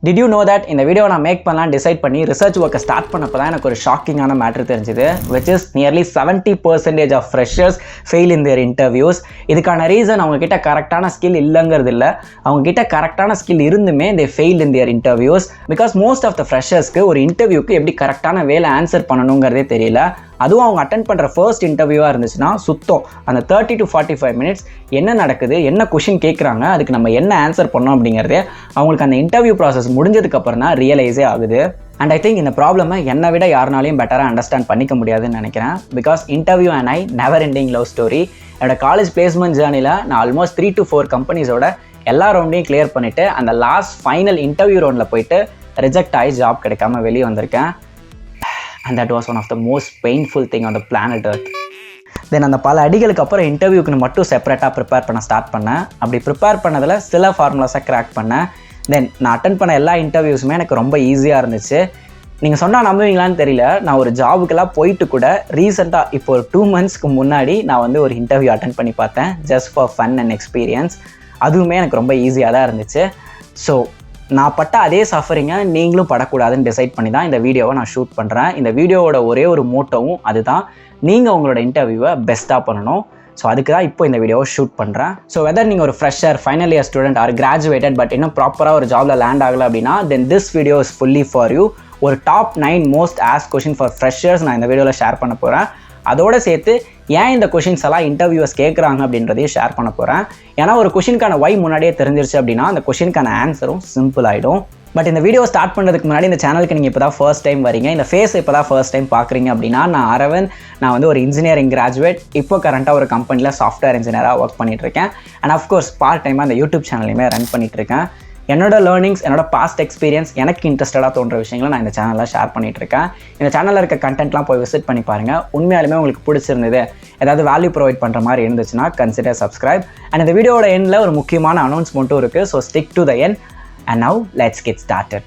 Did you know that இந்த video நான் make பண்ணலான்னு டிசைட் பண்ணி ரிசர்ச் ஒர்க்கை ஸ்டார்ட் பண்ணப்போ தான் எனக்கு ஒரு ஷாக்கிங்கான மேட்ரு தெரிஞ்சுது, which is nearly 70% of freshers fail in their interviews. இதுக்கான ரீசன் அவங்க கிட்ட கரெக்டான ஸ்கில் இல்லைங்கிறது இல்லை, அவங்க கிட்ட கரெக்டான ஸ்கில் இருந்துமே they failed in their interviews because most of the freshers-க்கு ஒரு இன்டர்வியூக்கு எப்படி கரெக்டான வேலை ஆன்சர் பண்ணணுங்கிறதே தெரியல. அதுவும் அவங்க அட்டென்ட் பண்ணுற ஃபர்ஸ்ட் இன்டர்வியூவாக இருந்துச்சுன்னா சுத்தம் அந்த 30 to 45 minutes என்ன நடக்குது, என்ன கொஷின் கேட்குறாங்க, அதுக்கு நம்ம என்ன ஆன்சர் பண்ணோம் அப்படிங்கிறதே அவங்களுக்கு அந்த இன்டர்வியூ ப்ராசஸ் முடிஞ்சதுக்கப்புறம் தான் ரியலைஸே ஆகுது. அண்ட் ஐ திங்க் இந்த ப்ராப்ளமை என்னை விட யாருனாலையும் பெட்டராக அண்டர்ஸ்டாண்ட் பண்ணிக்க முடியாதுன்னு நினைக்கிறேன். Because interview and I never ending love story. என்னோட காலேஜ் பிளேஸ்மெண்ட் ஜேர்னியில் நான் ஆல்மோஸ்ட் 3 to 4 கம்பெனிஸோட எல்லா ரவுண்டையும் கிளியர் பண்ணிவிட்டு அந்த லாஸ்ட் ஃபைனல் இன்டர்வியூ ரவுண்டில் போயிட்டு ரிஜெக்ட் ஆகி ஜாப் கிடைக்காம வெளியே வந்திருக்கேன். And that was one of the most painful thing on the planet Earth. தென் அந்த பல அடிகளுக்கு அப்புறம் இன்டர்வியூக்குன்னு மட்டும் செப்பரேட்டாக ப்ரிப்பேர் பண்ண ஸ்டார்ட் பண்ணேன். அப்படி ப்ரிப்பேர் பண்ணதில் சில ஃபார்முலாஸை கிராக் பண்ணேன். தென் நான் அட்டன் பண்ண எல்லா இன்டர்வியூஸுமே எனக்கு ரொம்ப ஈஸியாக இருந்துச்சு. நீங்கள் சொன்னால் நம்புவீங்களான்னு தெரியல, நான் ஒரு ஜாபுக்கெல்லாம் போயிட்டு கூட ரீசெண்டாக இப்போ ஒரு 2 monthsக்கு முன்னாடி நான் வந்து ஒரு இன்டர்வியூ அட்டன் பண்ணி பார்த்தேன், just for fun and experience. அதுவுமே எனக்கு ரொம்ப ஈஸியாக தான் இருந்துச்சு. ஸோ நான் பட்ட அதே சஃபரிங்கை நீங்களும் படக்கூடாதுன்னு டிசைட் பண்ணி தான் இந்த வீடியோவை நான் ஷூட் பண்ணுறேன். இந்த வீடியோவோட ஒரே ஒரு மோட்டோவும் அதுதான், நீங்கள் உங்களோட இன்டர்வியூவை பெஸ்ட்டாக பண்ணணும். ஸோ அதுக்கு தான் இப்போ இந்த வீடியோவை ஷூட் பண்ணுறேன். ஸோ வெதர் நீங்கள் ஒரு fresher, final year student or graduated but இன்னும் ப்ராப்பராக ஒரு ஜாபில் லேண்ட் ஆகலை அப்படின்னா then this video is fully for you. ஒரு top 9 most ask question for freshers நான் இந்த வீடியோவில் ஷேர் பண்ண போகிறேன். அதோடு சேர்த்து ஏன் இந்த கொஷின்ஸ் எல்லாம் இன்டர்வியூஸ் கேட்குறாங்க அப்படின்றதையும் ஷேர் பண்ண போகிறேன். ஏன்னா ஒரு கொஷினுக்கான வை முன்னாடியே தெரிஞ்சிருச்சு அப்படின்னா அந்த கொஷினுக்கான ஆன்சரும் சிம்பிள் ஆகிடும். பட் இந்த வீடியோ ஸ்டார்ட் பண்ணுறதுக்கு முன்னாடி இந்த சேனலுக்கு நீங்கள் இப்போ தான் ஃபர்ஸ்ட் டைம் வரீங்க, இந்த ஃபேஸ் இப்போ தான் ஃபர்ஸ்ட் டைம் பார்க்குறீங்க அப்படின்னா, நான் அரவிந்த். நான் வந்து ஒரு இன்ஜினியரிங் கிராஜுவேட். இப்போ கரண்ட்டாக ஒரு கம்பெனியில் சாஃப்ட்வேர் இன்ஜினியராக ஒர்க் பண்ணிகிட்ருக்கேன். அண்ட் அஃப்கோர்ஸ் பார்ட் டைமாக அந்த யூடியூப் சேனலையுமே ரன் பண்ணிகிட்ருக்கேன். என்னோட லேர்னிங்ஸ், என்னோட பாஸ்ட் எக்ஸ்பீரியன்ஸ், எனக்கு இன்ட்ரெஸ்டடாக தோன்ற விஷயங்களை நான் இந்த சேனலில் ஷேர் பண்ணிகிட்ருக்கேன். இந்த சேனலில் இருக்க கண்டென்ட்லாம் போய் விசிட் பண்ணி பாருங்கள். உண்மையாலுமே உங்களுக்கு பிடிச்சிருந்தது, ஏதாவது வேல்யூ ப்ரொவைட் பண்ணுற மாதிரி இருந்துச்சுன்னா கன்சிடர் சப்ஸ்கிரைப். அண்ட் இந்த வீடியோட எண்டில் ஒரு முக்கியமான அனௌன்ஸ்மெண்ட்டும் இருக்குது. So stick to the end. And now let's get started.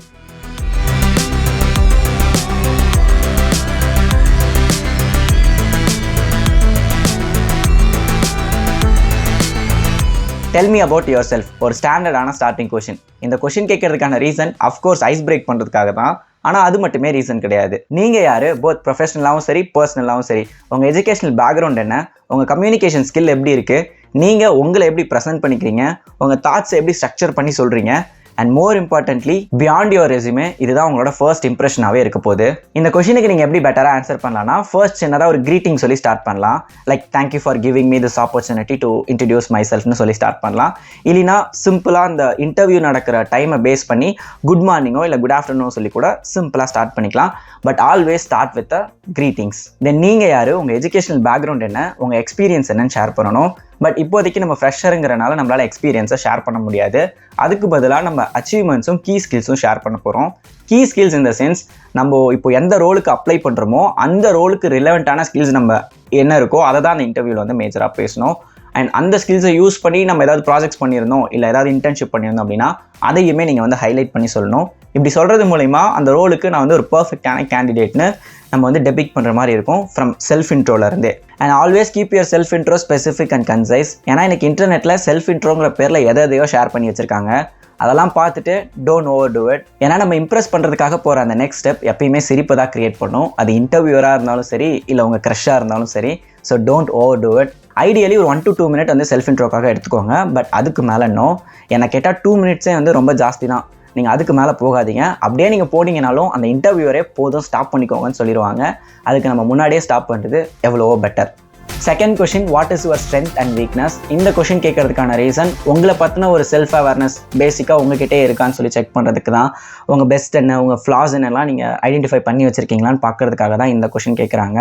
Tell me about yourself. ஒரு ஸ்டாண்டர்டான ஸ்டார்டிங் கொஷின். இந்த கொஷின் கேட்கறதுக்கான ரீசன் அஃப்கோர்ஸ் ஐஸ் பிரேக் பண்ணுறதுக்காக தான். ஆனால் அது மட்டுமே ரீசன் கிடையாது. நீங்கள் யார், போத் ப்ரொஃபஷனலாகவும் சரி பர்சனலாகவும் சரி, உங்கள் எஜுகேஷனல் பேக்ரவுண்ட் என்ன, உங்கள் கம்யூனிகேஷன் ஸ்கில் எப்படி இருக்குது, நீங்கள் உங்களை எப்படி ப்ரெசென்ட் பண்ணிக்கிறீங்க, உங்கள் தாட்ஸை எப்படி ஸ்ட்ரக்சர் பண்ணி சொல்கிறீங்க, and more importantly beyond your resume, இதுதான் உங்களோட ஃபர்ஸ்ட் இம்ப்ரெஷனாகவே இருக்க போகுது. இந்த கொஷினுக்கு நீங்கள் எப்படி பெட்டராக ஆன்சர் பண்ணலாம்னா, ஃபர்ஸ்ட் சின்னதாக ஒரு க்ரீட்டிங் சொல்லி ஸ்டார்ட் பண்ணலாம். Like thank you for giving me this opportunity to introduce my செல்ஃப்னு சொல்லி ஸ்டார்ட் பண்ணலாம். இல்லைனா சிம்பிளாக அந்த இன்டர்வியூ நடக்கிற டைமை பேஸ் பண்ணி குட் மார்னிங்கோ இல்லை குட் ஆஃப்டர்நூனோ சொல்லி கூட சிம்பிளாக ஸ்டார்ட் பண்ணிக்கலாம். But always start with a greetings. Then நீங்கள் யார், உங்கள் எஜுகேஷனல் பேக்ரவுண்ட் என்ன, உங்கள் எக்ஸ்பீரியன்ஸ் என்னன்னு ஷேர் பண்ணணும். பட் இப்போதைக்கு நம்ம ஃப்ரெஷருங்கிறனால நம்மளால் எக்ஸ்பீரியன்ஸை ஷேர் பண்ண முடியாது. அதுக்கு பதிலாக நம்ம அச்சீவ்மெண்ட்ஸும் கீ ஸ்கில்ஸும் ஷேர் பண்ண போகிறோம். Key skills in the sense, நம்ம இப்போ எந்த ரோலுக்கு அப்ளை பண்ணுறோமோ அந்த ரோலுக்கு ரிலவெண்ட்டான ஸ்கில்ஸ் நம்ம என்ன இருக்கோ அதை தான் அந்த இன்டர்வியூவில் வந்து மேஜராக பேசணும். அண்ட் அந்த ஸ்கில்ஸை யூஸ் பண்ணி நம்ம ஏதாவது ப்ராஜெக்ட்ஸ் பண்ணியிருந்தோம் இல்லை ஏதாவது இன்டர்ன்ஷிப் பண்ணியிருந்தோம் அப்படின்னா அதையுமே நீங்கள் வந்து ஹைலைட் பண்ணி சொல்லணும். இப்படி சொல்கிறது மூலிமா அந்த ரோலுக்கு நான் வந்து ஒரு பர்ஃபெக்டான கேண்டிடேட்னு நம்ம வந்து டெபிக் பண்ணுற மாதிரி இருக்கும் ஃப்ரம் செல்ஃப் இன்ட்ரோலேருந்தே. And always keep your self intro specific and concise. ஏன்னா எனக்கு இன்டர்நெட்டில் செல்ஃப் இன்ட்ரோங்கிற பேரில் எதையோ ஷேர் பண்ணி வச்சுருக்காங்க. அதெல்லாம் பார்த்துட்டு டோன்ட் ஓவர் டூ இட். ஏன்னா நம்ம இம்ப்ரெஸ் பண்ணுறதுக்காக போகிற அந்த நெக்ஸ்ட் ஸ்டெப் எப்பயுமே சிரிப்பை தான் கிரியேட் பண்ணும். அது இன்டர்வியூராக இருந்தாலும் சரி இல்லை உங்கள் க்ரஷ்ஷாக இருந்தாலும் சரி. So don't over do it. Ideally ஒரு 1 to 2 minutes வந்து செல்ஃப் இன்ட்ரோக்காக எடுத்துக்கோங்க. பட் அதுக்கு மேலே என்னை கேட்டால் 2 minutes வந்து ரொம்ப ஜாஸ்தி தான். நீங்கள் அதுக்கு மேலே போகாதீங்க. அப்படியே நீங்கள் போனீங்கனாலும் அந்த இன்டர்வியூரே போதும் ஸ்டாப் பண்ணிக்கோங்கன்னு சொல்லிடுவாங்க. அதுக்கு நம்ம முன்னாடியே ஸ்டாப் பண்ணுறது எவ்வளவோ better. Second question, what is your strength and weakness? இந்த கொஷின் கேட்கறதுக்கான ரீசன் உங்களை பற்றின ஒரு செல்ஃப் அவேர்னஸ் பேசிக்காக உங்ககிட்டே இருக்கான்னு சொல்லி செக் பண்ணுறதுக்கு தான். உங்கள் பெஸ்ட் என்ன, உங்கள் ஃப்ளாஸ் என்னெல்லாம் நீங்கள் ஐடென்டிஃபை பண்ணி வச்சுருக்கீங்களான்னு பார்க்கறதுக்காக தான் இந்த கொஷின் கேட்குறாங்க.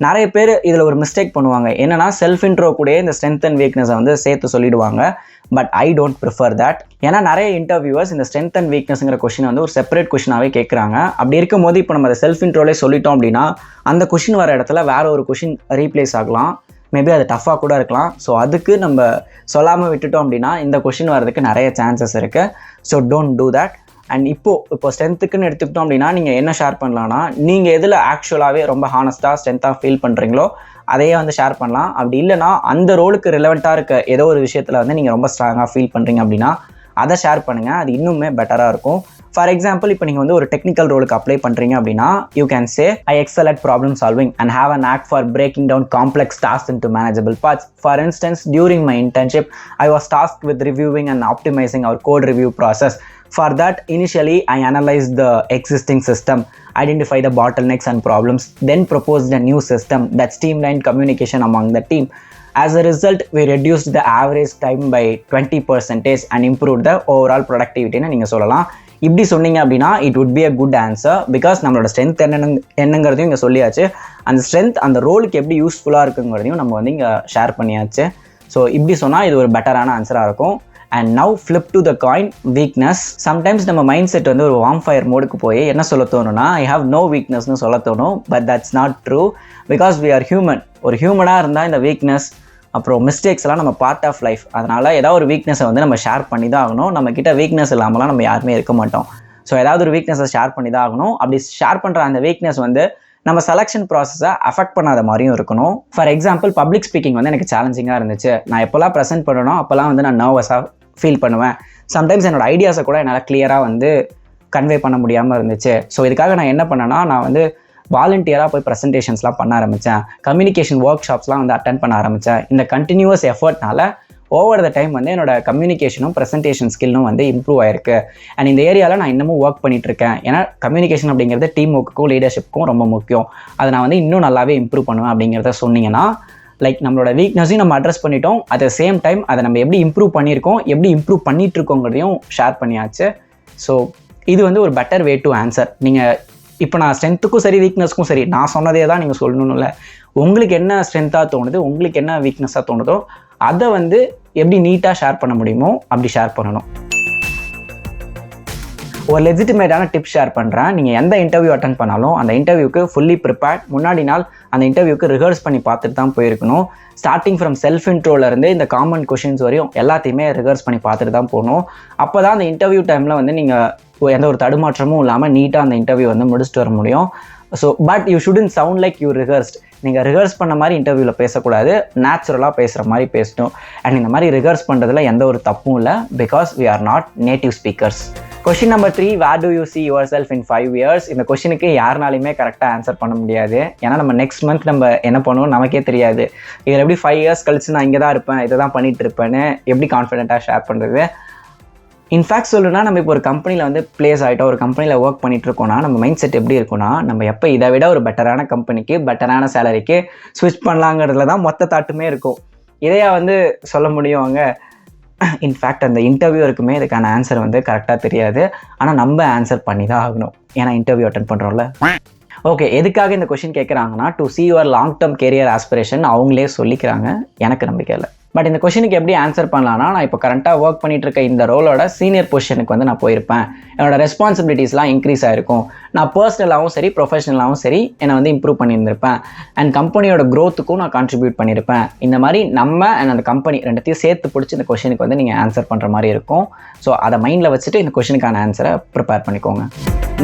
நிறைய பேர் இதில் ஒரு மிஸ்டேக் பண்ணுவாங்க. என்னென்னா செல்ஃப் இன்ட்ரோ கூட இந்த ஸ்ட்ரென்த் அண்ட் வீக்னஸை வந்து சேர்த்து சொல்லிடுவாங்க. But I don't prefer that. ஏன்னா நிறைய இன்டர்வியூவர்ஸ் இந்த ஸ்ட்ரென்த் அண்ட் வீக்னஸ்ங்கிற கொஷின் வந்து ஒரு செப்பரேட் கொஷினாகவே கேட்குறாங்க. அப்படி இருக்கும்போது இப்போ நம்ம அதை செல்ஃப் இன்ட்ரோலே சொல்லிட்டோம் அப்படின்னா அந்த கொஷின் வர இடத்துல வேற ஒரு கொஷின் ரீப்ளேஸ் ஆகலாம். மேபி அது டஃப்பாக கூட இருக்கலாம். ஸோ அதுக்கு நம்ம சொல்லாமல் விட்டுட்டோம் அப்படின்னா இந்த கொஷின் வரதுக்கு நிறைய சான்சஸ் இருக்குது. So don't do that. And இப்போ ஸ்ட்ரென்த்துக்குன்னு எடுத்துக்கிட்டோம் அப்படின்னா நீங்கள் என்ன ஷேர் பண்ணலான்னா, நீங்கள் எதில் ஆக்சுவலாகவே ரொம்ப ஹானஸ்ட்டாக ஸ்ட்ரென்த்தாக ஃபீல் பண்ணுறீங்களோ அதையே வந்து ஷேர் பண்ணலாம். அப்படி இல்லைனா அந்த ரோலுக்கு ரிலவெண்ட்டாக இருக்க ஏதோ ஒரு விஷயத்தில் வந்து நீங்கள் ரொம்ப ஸ்ட்ராங்காக ஃபீல் பண்ணுறீங்க அப்படின்னா அதை ஷேர் பண்ணுங்கள். அது இன்னுமே பெட்டராக இருக்கும். ஃபார் எக்ஸாம்பிள் இப்போ நீங்கள் வந்து ஒரு டெக்னிக்கல் ரோலுக்கு அப்ளை பண்ணுறீங்க அப்படின்னா you can say I excel at problem solving and have an act for breaking down complex task into manageable parts. For instance, during my internship I was tasked with reviewing and optimising our code review process. For that, initially, I analyzed the existing system, identified the bottlenecks and problems, then proposed a new system that streamlined communication among the team. As a result, we reduced the average time by 20% and improved the overall productivity. நீங்கள் சொல்லலாம். இப்படி சொன்னீங்க அப்படின்னா it would be a good answer because நம்மளோட strength என்னங்கிறதையும் இங்கே சொல்லியாச்சு. அந்த strength அந்த ரோலுக்கு எப்படி யூஸ்ஃபுல்லாக இருக்குங்கிறதையும் நம்ம வந்து இங்கே ஷேர் பண்ணியாச்சு. ஸோ இப்படி சொன்னால் இது ஒரு பெட்டரான ஆன்சராக இருக்கும். And now flip to the coin, weakness. Sometimes நம்ம மைண்ட் செட் வந்து ஒரு வார்ம் ஃபயர் மோடுக்கு போய் என்ன சொல்ல தோணும்னா ஐ ஹாவ் நோ வீக்னஸ்னு சொல்ல தோணும். But that's not true because we are human. ஒரு ஹியூமனாக இருந்தால் இந்த வீக்னஸ் அப்புறம் மிஸ்டேக்ஸ் எல்லாம் நம்ம பார்ட் ஆஃப் லைஃப். அதனால் ஏதாவது ஒரு வீக்னஸை வந்து நம்ம ஷேர் பண்ணி தான் ஆகணும். நம்ம கிட்ட வீக்னஸ் இல்லாமலாம் நம்ம யாருமே இருக்க மாட்டோம். ஸோ ஏதாவது ஒரு வீக்னஸை ஷேர் பண்ணி தான் ஆகணும். அப்படி ஷேர் பண்ணுற அந்த வீக்னஸ் வந்து நம்ம செலெக்ஷன் ப்ராசஸை அஃபெக்ட் பண்ணாத மாதிரியும் இருக்கணும். ஃபார் எக்ஸாம்பிள், பப்ளிக் ஸ்பீக்கிங் வந்து எனக்கு சேலஞ்சிங்காக இருந்துச்சு. நான் எப்போல்லாம் ப்ரெசென்ட் பண்ணணும் அப்போல்லாம் வந்து நான் நர்வஸாக ஃபீல் பண்ணுவேன். சம்டைம்ஸ் என்னோட ஐடியாஸை கூட என்னால் கிளியராக வந்து கன்வே பண்ண முடியாமல் இருந்துச்சு. ஸோ இதுக்காக நான் என்ன பண்ணேன்னா, நான் வந்து வாலண்டியராக போய் ப்ரெசன்டேஷன்ஸ்லாம் பண்ண ஆரம்பித்தேன். கம்யூனிகேஷன் ஒர்க் ஷாப்ஸ்லாம் வந்து அட்டென்ட் பண்ண ஆரம்பித்தேன். இந்த கண்டினியூவஸ் எஃபர்ட்னால ஓவர் த டைம் வந்து என்னோட கம்யூனிகேஷனும் ப்ரெசன்டேஷன் ஸ்கில்லும் வந்து இம்ப்ரூவ் ஆயிருக்கு. அண்ட் இந்த ஏரியாவில் நான் இன்னமும் ஒர்க் பண்ணிகிட்ருக்கேன். ஏன்னா கம்யூனிகேஷன் அப்படிங்கிறது டீம் ஒர்க்குக்கும் லீடர்ஷிப்புக்கும் ரொம்ப முக்கியம். அதை நான் வந்து இன்னும் நல்லாவே இம்ப்ரூவ் பண்ணுவேன் அப்படிங்கிறத சொன்னீங்கன்னா, லைக் நம்மளோட வீக்னஸையும் நம்ம அட்ரஸ் பண்ணிட்டோம். அட் த சேம் டைம் அதை நம்ம எப்படி இம்ப்ரூவ் பண்ணியிருக்கோம், எப்படி இம்ப்ரூவ் பண்ணிகிட்ருக்கோங்கிறதையும் ஷேர் பண்ணியாச்சு. ஸோ இது வந்து ஒரு பெட்டர் வே டு ஆன்சர். நீங்கள் இப்போ நான் ஸ்ட்ரென்த்துக்கும் சரி வீக்னஸ்க்கும் சரி நான் சொன்னதே தான் நீங்கள் சொல்லணும்னு இல்லை. உங்களுக்கு என்ன ஸ்ட்ரென்த்தாக தோணுது, உங்களுக்கு என்ன வீக்னஸாக தோணுதோ அதை வந்து எப்படி நீட்டாக ஷேர் பண்ண முடியுமோ அப்படி ஷேர் பண்ணணும். ஒரு லெஜிட்டிமேட்டான டிப்ஸ் ஷேர் பண்ணுறேன். நீங்கள் எந்த இன்டர்வியூ அட்டென்ட் பண்ணாலும் அந்த இன்டர்வியூக்கு ஃபுல்லி ப்ரிப்பேர்ட், முன்னாடி நாள் அந்த இன்டர்வியூக்கு ரிஹர்ஸ் பண்ணி பார்த்துட்டு தான் போயிருக்கணும். ஸ்டார்டிங் ஃப்ரம் செல்ஃப் இன்ட்ரோலேருந்து இந்த காமன் கொஷின்ஸ் வரையும் எல்லாத்தையுமே ரிஹர்ஸ் பண்ணி பார்த்துட்டு தான் போகணும். அப்போ தான் அந்த இன்டர்வியூ டைமில் வந்து நீங்கள் எந்த ஒரு தடுமாற்றமும் இல்லாமல் நீட்டாக அந்த இன்டர்வியூ வந்து முடிச்சுட்டு வர முடியும். So but you shouldn't sound like you rehearsed. நீங்கள் ரிஹர்ஸ் பண்ண மாதிரி இன்டர்வியூவில் பேசக்கூடாது, நேச்சுரலாக பேசுகிற மாதிரி பேசணும். அண்ட் இந்த மாதிரி ரிஹர்ஸ் பண்ணுறதுல எந்த ஒரு தப்பும் இல்லை because we are not native speakers. Question number 3, where do you see yourself in 5 years? இந்த கொஷினுக்கு யாருனாலையுமே கரெக்டாக ஆன்சர் பண்ண முடியாது. ஏன்னா நம்ம நெக்ஸ்ட் மந்த் நம்ம என்ன பண்ணுவோம் நமக்கே தெரியாது. இதில் எப்படி 5 years கழிச்சு நான் இங்கே தான் இருப்பேன், இதை தான் பண்ணிகிட்டு இருப்பேன்னு எப்படி கான்ஃபிடென்ட்டாக ஷேர் பண்ணுறது? இன்ஃபேக்ட் சொல்லணும்னா, நம்ம இப்போ ஒரு கம்பெனியில் வந்து பிளேஸ் ஆகிட்டோம், ஒரு கம்பெனியில் ஒர்க் பண்ணிட்டு இருக்கோம்னா நம்ம மைண்ட் செட் எப்படி இருக்குன்னா, நம்ம எப்போ இதை விட ஒரு பெட்டரான கம்பெனிக்கு பெட்டரான சேலரிக்கு ஸ்விட்ச் பண்ணலாங்கிறதுல தான் மொத்த தாட்டுமே இருக்கும். இதையா வந்து சொல்ல முடியும் அங்கே? இன்ஃபேக்ட் அந்த இன்டர்வியூருக்குமே இதுக்கான ஆன்சர் வந்து கரெக்டாக தெரியாது. ஆனால் நம்ம ஆன்சர் பண்ணி தான் ஆகணும், ஏன்னா இன்டர்வியூ அட்டென்ட் பண்ணுறோம்ல. ஓகே, எதுக்காக இந்த கொஷின் கேட்குறாங்கன்னா, to see your long term career aspiration அவங்களே சொல்லிக்கிறாங்க. எனக்கு நம்பிக்கை இல்லை. பட் இந்த கொஷனுக்கு எப்படி ஆன்சர் பண்ணலான்னா, நான் இப்போ கரண்ட்டாக ஒர்க் பண்ணிட்டு இருக்க இந்த ரோலோட சீனியர் பொசிஷனுக்கு வந்து நான் போயிருப்பேன். என்னோட ரெஸ்பான்சிபிலிட்டிஸ்லாம் இன்க்ரீஸ் ஆகிருக்கும். நான் பர்சனலாகவும் சரி ப்ரொஃபஷனலாகவும் சரி என்னை வந்து இம்ப்ரூவ் பண்ணியிருந்திருப்பேன். அண்ட் கம்பெனியோட க்ரோத்துக்கும் நான் கான்ட்ரிபியூட் பண்ணியிருப்பேன். இந்த மாதிரி நம்ம அண்ட் அந்த கம்பெனி ரெண்டுத்தையும் சேர்த்து பிடிச்சி இந்த கொஷனுக்கு வந்து நீங்கள் ஆன்சர் பண்ணுற மாதிரி இருக்கும். ஸோ அதை மைண்டில் வச்சுட்டு இந்த கொஷனுக்கான ஆன்சரை ப்ரிப்பேர் பண்ணிக்கோங்க.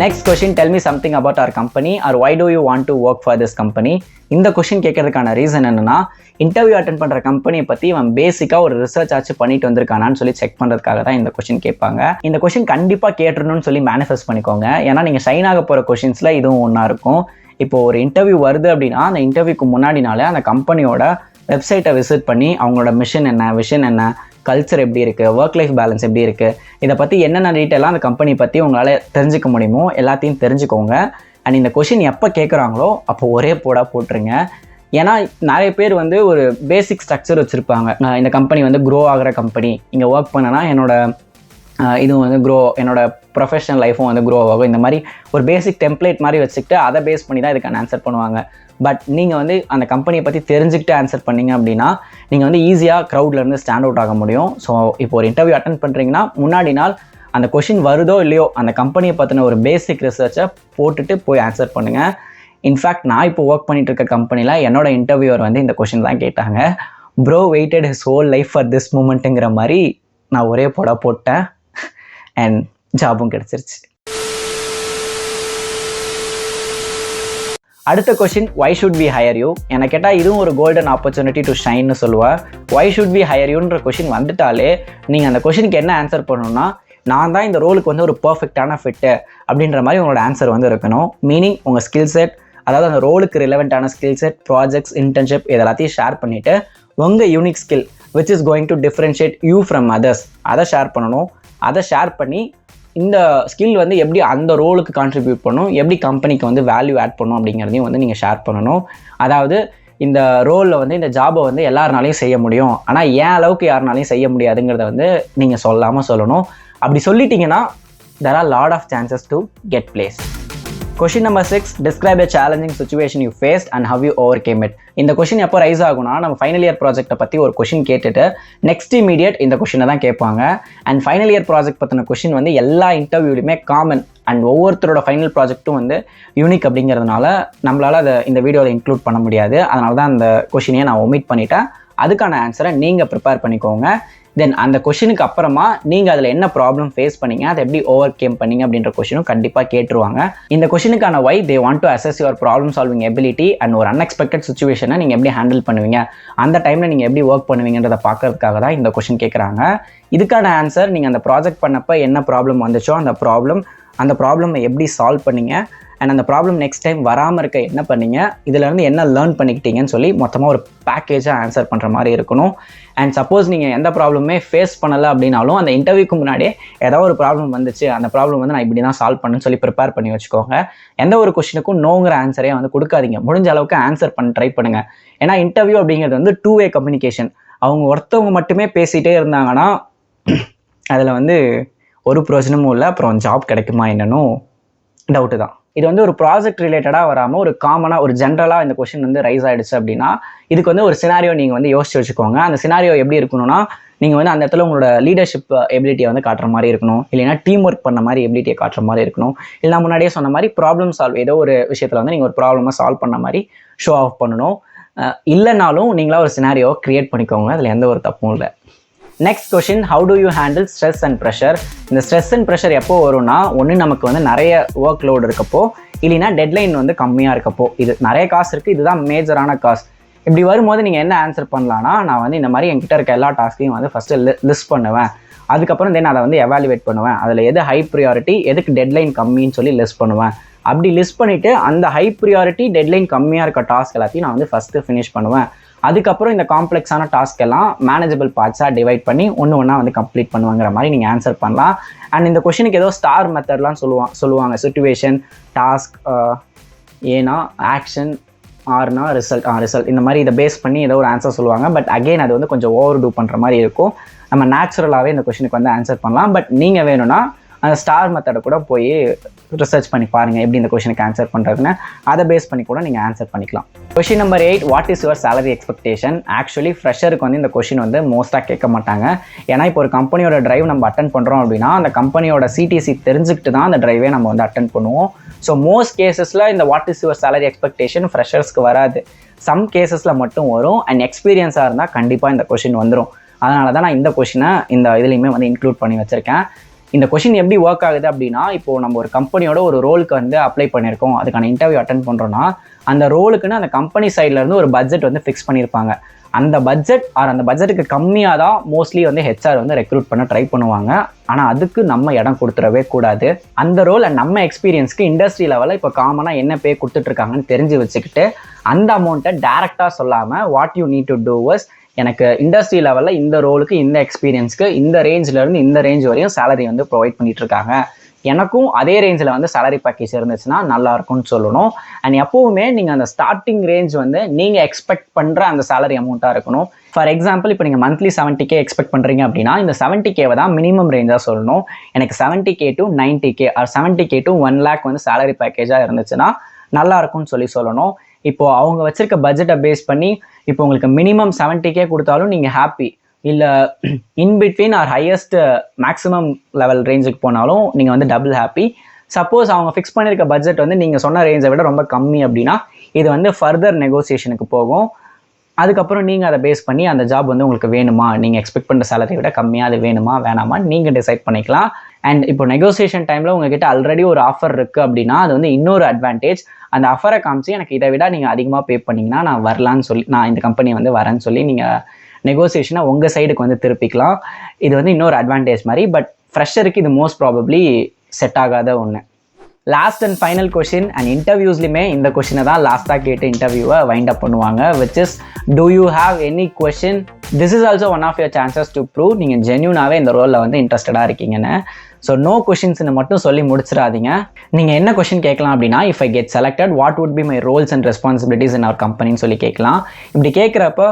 Next question, tell me something about our company or why do you want to work for this company? இந்த கொஷின் கேட்கறதுக்கான ரீசன் என்னன்னா, இன்டர்வியூ அட்டென்ட் பண்ணுற கம்பெனியை பற்றி அவன் பேசிக்காக ஒரு ரிசர்ச் ஆச்சு பண்ணிட்டு வந்திருக்கானான்னு சொல்லி செக் பண்ணுறதுக்காக தான் இந்த கொஷின் கேட்பாங்க. இந்த கொஷின் கண்டிப்பாக கேட்டுருணும்னு சொல்லி மேனிஃபெஸ்ட் பண்ணிக்கோங்க. ஏன்னா நீங்கள் ஷைன் ஆக போகிற கொஷின்ஸில் இதுவும் ஒன்றா இருக்கும். இப்போ ஒரு இன்டர்வியூ வருது அப்படின்னா, அந்த இன்டர்வியூக்கு முன்னாடினாலே அந்த கம்பெனியோட வெப்சைட்டை விசிட் பண்ணி அவங்களோட மிஷன் என்ன, விஷன் என்ன, கல்ச்சர் எப்படி இருக்குது, ஒர்க் லைஃப் பேலன்ஸ் எப்படி இருக்குது, இதை பற்றி என்னென்ன டீட்டெயிலாக அந்த கம்பெனி பற்றி உங்களால் தெரிஞ்சுக்க முடியுமோ எல்லாத்தையும் தெரிஞ்சுக்கோங்க. அண்ட் இந்த கொஷின் எப்போ கேட்குறாங்களோ அப்போ ஒரே போட்டுருங்க. ஏன்னா நிறைய பேர் வந்து ஒரு பேசிக் ஸ்ட்ரக்சர் வச்சுருப்பாங்க. இந்த கம்பெனி வந்து க்ரோ ஆகிற கம்பெனி, இங்கே ஒர்க் பண்ணனா என்னோட இதுவும் வந்து என்னோட ப்ரொஃபஷனல் லைஃப்பும் வந்து க்ரோ ஆகும். இந்த மாதிரி ஒரு பேசிக் டெம்ப்ளேட் மாதிரி வச்சுக்கிட்டு அதை பேஸ் பண்ணி தான் இதுக்கான ஆன்சர் பண்ணுவாங்க. பட் நீங்கள் வந்து அந்த கம்பெனியை பற்றி தெரிஞ்சுக்கிட்டு ஆன்சர் பண்ணிங்க அப்படின்னா நீங்கள் வந்து ஈஸியாக க்ரௌட்லேருந்து ஸ்டாண்ட் அவுட் ஆக முடியும். ஸோ இப்போ ஒரு இன்டர்வியூ அட்டென்ட் பண்ணுறீங்கன்னா முன்னாடி நாள் அந்த கொஷின் வருதோ இல்லையோ அந்த கம்பெனியை பற்றின ஒரு பேசிக் ரிசர்ச்சை போட்டுட்டு போய் ஆன்சர் பண்ணுங்கள். இன்ஃபேக்ட் நான் இப்போ ஒர்க் பண்ணிட்டு இருக்க கம்பெனியில் என்னோட இன்டர்வியூவர் வந்து இந்த கொஷின் தான் கேட்டாங்க. Bro waited his whole life for this மூமெண்ட்டுங்கிற மாதிரி நான் ஒரே போட்டேன் அண்ட் ஜாபும் கிடச்சிருச்சு. அடுத்த question, why should we hire you? என்னை கேட்டால் இதுவும் ஒரு கோல்டன் ஆப்பர்ச்சுனிட்டி டு ஷைன்னு சொல்லுவேன். why should we hire youன்ற கொஷின் வந்துட்டாலே நீங்கள் அந்த கொஷினுக்கு என்ன ஆன்சர் பண்ணணும்னா, நான் தான் இந்த ரோலுக்கு வந்து ஒரு பர்ஃபெக்டான ஃபிட்டு அப்படின்ற மாதிரி உங்களோட ஆன்சர் வந்து இருக்கணும். மீனிங் உங்கள் ஸ்கில் செட், அதாவது அந்த ரோலுக்கு ரிலவெண்ட்டான ஸ்கில் செட், ப்ராஜெக்ட்ஸ், இன்டர்ன்ஷிப் இது எல்லாத்தையும் ஷேர் பண்ணிவிட்டு உங்கள் unique skill which is going to differentiate you from others அதை ஷேர் பண்ணணும். அதை ஷேர் பண்ணி இந்த ஸ்கில் வந்து எப்படி அந்த ரோலுக்கு கான்ட்ரிபியூட் பண்ணும், எப்படி கம்பெனிக்கு வந்து வேல்யூ ஆட் பண்ணும் அப்படிங்கிறதையும் வந்து நீங்கள் ஷேர் பண்ணணும். அதாவது இந்த ரோலில் வந்து இந்த ஜாபை வந்து எல்லாருனாலையும் செய்ய முடியும், ஆனால் ஏன் அளவுக்கு யாருனாலையும் செய்ய முடியாதுங்கிறத வந்து நீங்கள் சொல்லாமல் சொல்லணும். அப்படி சொல்லிட்டீங்கன்னா there are lot of chances to get placed. Question number 6, describe a challenging situation you faced and how you overcame it. இந்த கொஷின் எப்போ ரைஸ் ஆகும்னா, நம்ம ஃபைனல் இயர் ப்ராஜெக்ட்டை பற்றி ஒரு கொஷின் கேட்டுட்டு நெக்ஸ்ட் இமீடியட் இந்த கொஷினை தான் கேட்பாங்க. அண்ட் ஃபைனல் இயர் ப்ராஜெக்ட் பற்றின கொஷின் வந்து எல்லா இன்டர்வியூலையுமே காமன் அண்ட் ஒவ்வொருத்தரோட ஃபைனல் ப்ராஜெக்ட்டும் வந்து யூனிக் அப்படிங்கிறதுனால நம்மளால் அதை இந்த வீடியோவில் இன்க்ளூட் பண்ண முடியாது. அதனால தான் அந்த கொஷினையே நான் ஒமிட் பண்ணிட்டேன். அதுக்கான ஆன்சரை நீங்கள் ப்ரிப்பேர் பண்ணிக்கோங்க. தென் அந்த கொஷினுக்கு அப்புறமா நீங்கள் அதில் என்ன ப்ராப்ளம் ஃபேஸ் பண்ணீங்க, அதை எப்படி ஓவர் கேம் பண்ணீங்க அப்படின்ற கொஷினும் கண்டிப்பாக கேட்டுருவாங்க. இந்த கொஷினுக்கான why they want to assess your problem solving ability and ஒரு அன்எக்ஸ்பெக்டட் சுச்சுவேஷனை நீங்கள் எப்படி ஹேண்டில் பண்ணுவீங்க, அந்த டைமில் நீங்கள் எப்படி ஒர்க் பண்ணுவீங்கன்றதை பார்க்கறதுக்காக தான் இந்த கொஷின் கேட்குறாங்க. இதுக்கான ஆன்சர் நீங்கள் அந்த ப்ராஜெக்ட் பண்ணப்போ என்ன ப்ராப்ளம் வந்துச்சோ அந்த ப்ராப்ளமை எப்படி சால்வ் பண்ணீங்க அண்ட் அந்த ப்ராப்ளம் நெக்ஸ்ட் டைம் வராமல் இருக்க என்ன பண்ணீங்க, இதிலேருந்து என்ன லேர்ன் பண்ணிக்கிட்டீங்கன்னு சொல்லி மொத்தமாக ஒரு பேக்கேஜாக ஆன்சர் பண்ணுற மாதிரி இருக்கணும். அண்ட் சப்போஸ் நீங்கள் எந்த ப்ராப்ளமே ஃபேஸ் பண்ணலை அப்படின்னாலும் அந்த இன்டர்வியூக்கு முன்னாடியே ஏதாவது ஒரு ப்ராப்ளம் வந்துச்சு, அந்த ப்ராப்ளம் வந்து நான் இப்படி தான் சால்வ் பண்ணுன்னு சொல்லி ப்ரிப்பேர் பண்ணி வச்சுக்கோங்க. எந்த ஒரு கொஸ்டினுக்கும் நோங்கிற ஆன்சரே வந்து கொடுக்காதீங்க. முடிஞ்ச அளவுக்கு ஆன்சர் பண்ண ட்ரை பண்ணுங்கள். ஏன்னா இன்டர்வியூ அப்படிங்கிறது வந்து 2-way கம்யூனிகேஷன். அவங்க ஒருத்தவங்க மட்டுமே பேசிகிட்டே இருந்தாங்கன்னா அதில் வந்து ஒரு பிரயோஜனமும் இல்லை. அப்புறம் ஜாப் கிடைக்குமா என்னன்னு டவுட்டு தான். இது வந்து ஒரு ப்ராஜெக்ட் ரிலேட்டடாக வராமல் ஒரு காமனாக ஒரு ஜென்ரலாக இந்த கொஷின் வந்து ரைஸ் ஆகிடுச்சு அப்படின்னா இதுக்கு வந்து ஒரு சினாரியோ நீங்கள் வந்து யோசிச்சு வச்சுக்கோங்க. அந்த சினாரியோ எப்படி இருக்கணும்னா, நீங்கள் வந்து அந்த இடத்துல உங்களோட லீடர்ஷிப் எபிலிட்டியை வந்து காட்டுற மாதிரி இருக்கணும், இல்லைன்னா டீம் ஒர்க் பண்ண மாதிரி எபிலிட்டியை காட்டுற மாதிரி இருக்கணும், இல்லைனா முன்னாடியே சொன்ன மாதிரி ப்ராப்ளம் சால்வ் ஏதோ ஒரு விஷயத்தில் வந்து நீங்கள் ஒரு ப்ராப்ளமாக சால்வ் பண்ண மாதிரி ஷோ ஆஃப் பண்ணணும். இல்லைனாலும் நீங்களா ஒரு சினாரியோ க்ரியேட் பண்ணிக்கோங்க, அதில் எந்த ஒரு தப்பும் இல்லை. Next question, how to you handle stress and pressure? இந்த ஸ்ட்ரெஸ் அண்ட் ப்ரெஷர் எப்போ வரும்னா, ஒன்று நமக்கு வந்து நிறைய ஒர்க் லோடு இருக்கப்போ, இல்லைனா டெட்லைன் வந்து கம்மியாக இருக்கப்போ. இது நிறைய காசு இருக்குது, இதுதான் மேஜரான காசு. இப்படி வரும்போது நீங்கள் என்ன ஆன்சர் பண்ணலான்னா, நான் வந்து இந்த மாதிரி என்கிட்ட இருக்க எல்லா டாஸ்க்கையும் வந்து ஃபஸ்ட்டு லிஸ்ட் பண்ணுவேன், அதுக்கப்புறம் தென் அதை வந்து எவாலுவேட் பண்ணுவேன், அதில் எது ஹை ப்ரியாரிட்டி எதுக்கு டெட்லைன் கம்மின்னு சொல்லி லிஸ்ட் பண்ணுவேன். அப்படி லிஸ்ட் பண்ணிவிட்டு அந்த ஹை ப்ரியாரிட்டி டெட்லைன் கம்மியாக இருக்க டாஸ்க் எல்லாத்தையும் நான் வந்து ஃபஸ்ட்டு ஃபினிஷ் பண்ணுவேன். அதுக்கப்புறம் இந்த காம்ப்ளெக்ஸான டாஸ்க் எல்லாம் மேனேஜபிள் பார்ட்ஸாக டிவைட் பண்ணி ஒன்று வந்து கம்ப்ளீட் பண்ணுவாங்கிற மாதிரி நீங்கள் ஆன்சர் பண்ணலாம். அண்ட் இந்த கொஷினுக்கு ஏதோ ஸ்டார் மெத்தட்லாம் சொல்லுவாங்க. சிச்சுவேஷன், டாஸ்க், ஏனா ஆக்ஷன், ஆர்னா ரிசல்ட் இந்த மாதிரி இதை பேஸ் பண்ணி ஏதோ ஒரு ஆன்சர் சொல்லுவாங்க. பட் அகெயின் அது வந்து கொஞ்சம் ஓவர் டூ பண்ணுற மாதிரி இருக்கும். நம்ம நேச்சுரலாகவே இந்த கொஷினுக்கு வந்து ஆன்சர் பண்ணலாம். பட் நீங்கள் வேணும்னா அந்த ஸ்டார் மெத்தடை கூட போய் ரிசர்ச் பண்ணி பாருங்கள் எப்படி இந்த கொஷனுக்கு ஆன்சர் பண்ணுறதுன்னு. அதை பேஸ் பண்ணி கூட நீங்கள் ஆன்சர் பண்ணிக்கலாம். Question number 8, what is your salary expectation? Actually ஃப்ரெஷருக்கு வந்து இந்த கொஷின் வந்து மோஸ்ட்டாக கேட்க மாட்டாங்க. ஏன்னா இப்போ ஒரு கம்பெனியோட டிரைவ் நம்ம அட்டன் பண்ணுறோம் அப்படின்னா அந்த கம்பெனியோட சிடிசி தெரிஞ்சுக்கிட்டு தான் அந்த டிரைவே நம்ம வந்து அட்டன் பண்ணுவோம். ஸோ மோஸ்ட் கேசஸில் இந்த what is your salary expectation ஃப்ரெஷர்ஸ்க்கு வராது. சம் கேசஸில் மட்டும் வரும். அண்ட் எக்ஸ்பீரியன்ஸாக இருந்தால் கண்டிப்பாக இந்த கொஷின் வந்துடும். அதனால தான் நான் இந்த கொஷினை இந்த இதுலேயுமே வந்து இன்க்ளூட் பண்ணி வச்சுருக்கேன். இந்த கொஷின் எப்படி ஒர்க் ஆகுது அப்படின்னா, இப்போது நம்ம ஒரு கம்பெனியோட ஒரு ரோலுக்கு வந்து அப்ளை பண்ணியிருக்கோம், அதுக்கான இன்டர்வியூ அட்டன் பண்ணுறோன்னா அந்த ரோலுக்குன்னு அந்த கம்பெனி சைட்லேருந்து ஒரு பட்ஜெட் வந்து ஃபிக்ஸ் பண்ணியிருப்பாங்க. அந்த பட்ஜெட்டுக்கு கம்மியாக தான் மோஸ்ட்லி வந்து ஹெச்ஆர் வந்து ரெக்ரூட் பண்ண ட்ரை பண்ணுவாங்க. ஆனால் அதுக்கு நம்ம இடம் கொடுத்துடவே கூடாது. அந்த ரோல் நம்ம எக்ஸ்பீரியன்ஸ்க்கு இண்டஸ்ட்ரி லெவலில் இப்போ காமனாக என்ன பே கொடுத்துட்ருக்காங்கன்னு தெரிஞ்சு வச்சுக்கிட்டு அந்த அமௌண்ட்டை டேரெக்டாக சொல்லாமல் what you need to do was, எனக்கு இண்டஸ்ட்ரி லெவலில் இந்த ரோலுக்கு இந்த எக்ஸ்பீரியன்ஸ்க்கு இந்த ரேஞ்சிலேருந்து இந்த ரேஞ்ச் வரையும் சேலரி வந்து ப்ரொவைட் பண்ணிகிட்ருக்காங்க, எனக்கும் அதே ரேஞ்சில் வந்து சேலரி பேக்கேஜ் இருந்துச்சுன்னா நல்லாயிருக்கும்னு சொல்லணும். அண்ட் எப்போவுமே நீங்கள் அந்த ஸ்டார்டிங் ரேஞ்ச் வந்து நீங்கள் எக்ஸ்பெக்ட் பண்ணுற அந்த சேலரி அமௌண்ட்டாக இருக்கணும். ஃபார் எக்ஸாம்பிள், இப்போ நீங்கள் மந்த்லி 70K எக்ஸ்பெக்ட் பண்ணுறீங்க அப்படின்னா இந்த 70K தான் மினிமம் ரேஞ்சாக சொல்லணும். எனக்கு 70K to 90K or 70K to 1 lakh வந்து சேலரி பேக்கேஜாக இருந்துச்சுன்னா நல்லாயிருக்கும்னு சொல்லணும். இப்போது அவங்க வச்சுருக்க பட்ஜெட்டை பேஸ் பண்ணி இப்போ உங்களுக்கு மினிமம் 70K கொடுத்தாலும் நீங்கள் ஹாப்பி, இல்லை in between or highest maximum level ரேஞ்சுக்கு போனாலும் நீங்கள் வந்து டபுள் ஹாப்பி. சப்போஸ் அவங்க ஃபிக்ஸ் பண்ணியிருக்க பட்ஜெட் வந்து நீங்கள் சொன்ன ரேஞ்சை விட ரொம்ப கம்மி அப்படின்னா இது வந்து ஃபர்தர் நெகோசியேஷனுக்கு போகும். அதுக்கப்புறம் நீங்கள் அதை பேஸ் பண்ணி அந்த ஜாப் வந்து உங்களுக்கு வேணுமா, நீங்கள் எக்ஸ்பெக்ட் பண்ணுற சேலரியை விட கம்மியாக அது வேணுமா வேணாமா நீங்கள் டிசைட் பண்ணிக்கலாம். அண்ட் இப்போ நெகோசியேஷன் டைமில் உங்ககிட்ட ஆல்ரெடி ஒரு ஆஃபர் இருக்குது அப்படின்னா அது வந்து இன்னொரு அட்வான்டேஜ். அந்த ஆஃபரை காமிச்சு எனக்கு இதை விட நீங்கள் அதிகமாக பே பண்ணிங்கன்னா நான் வரலான்னு சொல்லி, நான் இந்த கம்பெனி வந்து வரேன்னு சொல்லி நீங்கள் நெகோசியேஷனை உங்கள் சைடுக்கு வந்து திருப்பிக்கலாம். இது வந்து இன்னொரு அட்வான்டேஜ் மாதிரி. பட் ஃப்ரெஷருக்கு இது மோஸ்ட் ப்ராபப்ளி செட் ஆகாத ஒன்று. Last and final question and இன்டர்வியூஸ்லையுமே இந்த கொஷினை தான் லாஸ்ட்டாக கேட்டு இன்டர்வியூவை வைண்ட் அப் பண்ணுவாங்க, which is do you have any question. This is also one of your chances to prove நீங்கள் ஜென்யூனாகவே இந்த ரோலில் வந்து இன்ட்ரெஸ்டடாக இருக்கீங்கன்னு. ஸோ நோ கொஷின்ஸ்னு மட்டும் சொல்லி முடிச்சிடாதீங்க. நீங்கள் என்ன கொஷின் கேட்கலாம் அப்படின்னா, if I get selected what would be my roles and responsibilities in our கம்பெனின்னு சொல்லி கேட்கலாம். இப்படி கேட்குறப்போ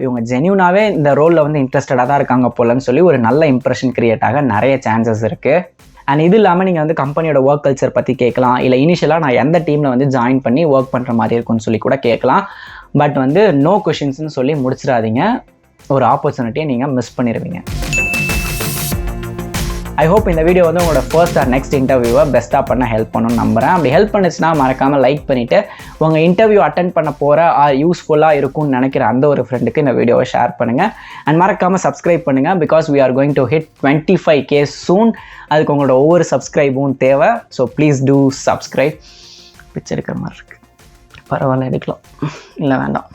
இவங்க ஜென்யூனாகவே இந்த ரோலில் வந்து இன்ட்ரெஸ்டடாக தான் இருக்காங்க போலன்னு சொல்லி ஒரு நல்ல இம்ப்ரெஷன் கிரியேட் ஆக நிறைய சான்சஸ் இருக்குது. அண்ட் இது இல்லாமல் நீங்கள் வந்து கம்பெனியோட ஒர்க் கல்ச்சர் பற்றி கேட்கலாம், இல்லை இனிஷியலாக நான் எந்த டீமில் வந்து ஜாயின் பண்ணி ஒர்க் பண்ணுற மாதிரி இருக்கும்னு சொல்லி கூட கேட்கலாம். பட் வந்து நோ கொஷின்ஸ்னு சொல்லி முடிச்சிடாதீங்க, ஒரு ஆப்பர்ச்சுனிட்டியை நீங்கள் மிஸ் பண்ணிடுவீங்க. ஐ ஹோப் இந்த வீடியோ வந்து உங்களோட ஃபர்ஸ்ட் ஆர் நெக்ஸ்ட் இன்டர்வியூவை பெஸ்ட்டாக பண்ண ஹெல்ப் பண்ணணும்னு நம்புகிறேன். அப்படி ஹெல்ப் பண்ணுச்சுன்னா மறக்காமல் லைக் பண்ணிவிட்டு உங்கள் இன்டர்வியூ அட்டன் பண்ண போகிற யூஸ்ஃபுல்லாக இருக்கும்னு நினைக்கிற அந்த ஒரு ஃப்ரெண்டுக்கு இந்த வீடியோவை ஷேர் பண்ணுங்கள். அண்ட் மறக்காமல் சப்ஸ்கிரைப் பண்ணுங்கள், because we are going to hit 25K soon. அதுக்கு உங்களோட ஒவ்வொரு சப்ஸ்கிரைபும் தேவை. So please do subscribe. Picture இருக்கிற மாதிரி இருக்குது, பரவாயில்ல எடுக்கலாம், இல்லை வேண்டாம்.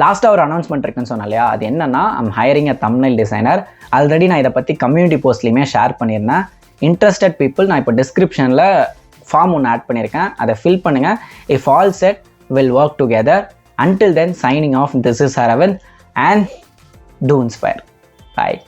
லாஸ்ட்டாக ஒரு அனௌன்ஸ்மெண்ட் இருக்குன்னு சொன்னேன் இல்லையா, அது என்னன்னா I'm hiring a thumbnail designer. Already நான் இதை பற்றி கம்யூனிட்டி போஸ்ட்லேயுமே ஷேர் பண்ணியிருந்தேன். இன்ட்ரெஸ்டட் பீப்புள் நான் இப்போ டிஸ்கிரிப்ஷனில் ஃபார்ம் ஒன்று ஆட் பண்ணியிருக்கேன், அதை ஃபில் பண்ணுங்கள். If all set will work together. Until then, signing off, this is Aravind and do inspire. Bye.